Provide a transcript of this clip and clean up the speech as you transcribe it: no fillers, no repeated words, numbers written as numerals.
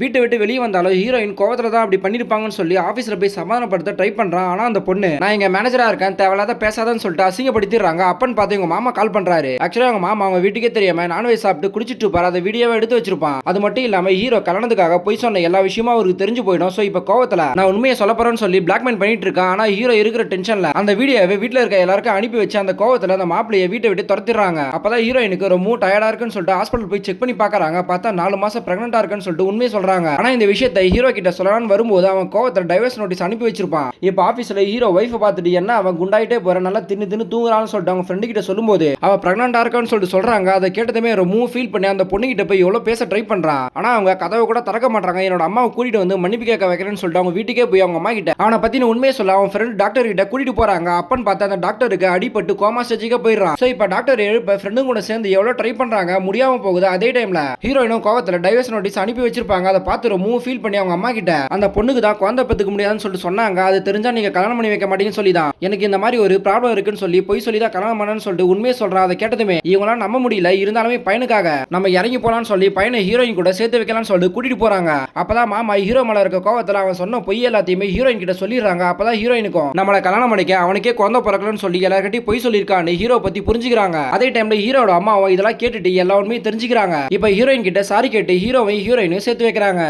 வீட்டை விட்டு வெளியே வந்தாலும் ஹீரோயின் கோவத்துல தான் அப்படி பண்ணிருப்பாங்கன்னு சொல்லி ஆபீஸ்ல போய் சமாதானப்படுத்த ட்ரை பண்றான். ஆனா அந்த பொண்ணு நான் எங்க மேனேஜரா இருக்கேன், தேவையில்லாத பேசாதன்னு சொல்லிட்டு அசிங்கப்படுத்திடுறாங்க. அப்பன்னு பார்த்து எங்க மாமா கால் பண்றாரு. ஆக்சுவலா அவங்க மாமா அவங்க வீட்டுக்கே தெரியாம நான்வெஜ் சாப்பிட்டு குடிச்சிட்டு இருப்பாரு. அதை வீடியோவை எடுத்து வச்சிருப்பான். அது மட்டும் இல்லாம ஹீரோ கல்யாணத்துக்காக போய் சொன்ன எல்லா விஷயமும் அவருக்கு தெரிஞ்சு போயிடும். சோ இப்ப கோவத்துல நான் உண்மையை சொல்ல போறேன்னு சொல்லி பிளாக்மெயில் பண்ணிட்டு இருக்கான். ஆனா ஹீரோ இருக்கிற டென்ஷன்ல அந்த வீடியோவை வீட்டுல இருக்க எல்லாருக்கும் அனுப்பி வச்சு அந்த கோவத்துல அந்த மாப்பிளைய வீட்டை விட்டு துரத்திடுறாங்க. அப்பதான் ஹீரோயினுக்கு ரொம்ப டயர்டா இருக்குன்னு சொல்லிட்டு ஹாஸ்பிட்டல் போய் செக் பண்ணி பாக்குறாங்க. பார்த்தா 4 மாசம் பிரெக்னெண்டா இருக்குன்னு சொல்லிட்டு உண்மையை சொல்றாங்க. ஆனா இந்த விஷயத்தை ஹீரோ கிட்ட சொல்லலாம்னு வரும்போது அவன் கோவத்துல டைவர்ஸ் நோட்டீஸ் அனுப்பி வச்சிருப்பான். இப்ப ஆபீஸ்ல ஹீரோ வைஃப் பார்த்துட்டு என்ன அவன் குண்டாயிட்டே போற, நல்லா தின்னு தின்னு தூங்குறான்னு சொல்லிட்டு அவங்க ஃப்ரெண்டு கிட்ட சொல்லும்போது அவ பிரெக்னெண்டா இருக்கான்னு சொல்லிட்டு சொல்றாங்க. அதை கேட்டதுமே ரொம்ப ஃபீல் பண்ணி அந்த பொண்ணு கிட்ட போய் எவ்வளவு பேச ட்ரை பண்றான். ஆனா அவங்க கதவை கூட திறக்க மாட்டாங்க. என்னோட அம்மாவை கூட்டிட்டு வந்து மன்னிப்பு கேட்க வைக்கிறேன்னு சொல்லிட்டு அவங்க வீட்டுக்கே போய் அவங்க அம்மா கிட்ட அவனை பத்தின உண்மையை சொல்ல அவன் ஃப்ரெண்ட் டாக்டர் கிட்ட கூட்டிட்டு போறாங்க. அப்பன்னு பார்த்தா அந்த டாக்டருக்கு அடிபட்டு கோமா ஸ்டேஜுக்கு போயிடுறான். சோ இப்ப டாக்டர் எழுப்ப ஃப்ரெண்டும் கூட சேர்ந்து எவ்வளவு ட்ரை பண்றாங்க, முடியாம போகுது. அதே டைம்ல ஹீரோயினும் கோவத்துல டைவர்ஸ் நோட்டீஸ் அனுப்பி வச்சிருப்பாங்க. அதை பார்த்து ரொம்ப ஃபீல் பண்ணி அவங்க அம்மா கிட்ட அந்த பொண்ணுக்கு தான் குழந்தை பெத்துக்க முடியாதுன்னு சொல்லிட்டு சொன்னாங்க. அது தெரிஞ்சா நீங்க கல்யாணம் பண்ணி வைக்க மாட்டீங்கன்னு சொல்லி தான் எனக்கு இந்த மாதிரி ஒரு ப்ராப்ளம் இருக்குன்னு சொல்லி போய் சொல்லி தான் கல்யாணம் பண்ணணும்னு சொல்லிட்டு உண்மையை சொல்றான். அதை கேட்டதுமே இவங்களாம் நம்ப முடியல. இருந்தாலுமே பையனுக்காக நம்ம இறங்கி போலான்னு சொல்லி பையனை ஹீரோயின் கூட சேர்த்து வைக்கலாம்னு சொல்லிட்டு கூட்டிட்டு போறாங்க. அப்பதான் மாமா ஹீரோ மேல இருக்க கோவத்துல அவன் சொன்ன பொய் எல்லாத்தையுமே ஹீரோயின் கிட்ட சொல்லிடுறாங்க. அப்பதான் ஹீரோயினுக்கும் நம்மள கல்யாணம் பண்ணிக்க அவனுக்கே குழந்தை பிறக்கலன்னு சொல்லி எல்லார்கிட்டையும் பொய் சொல்லியிருக்கான்னு ஹீரோ பத்தி புரிஞ்சுக்கிறாங்க. அதே டைம்ல ஹீரோட அம்மாவும் இதெல்லாம் கேட்டுட்டு எல்லா உண்மையும் தெரிஞ்சுக்கிறாங்க. இப்ப ஹீரோயின் கிட்ட சாரி கேட்டு ஹீரோவை ஹீரோயினும் சேர்த்து வைக்கிறாங்க.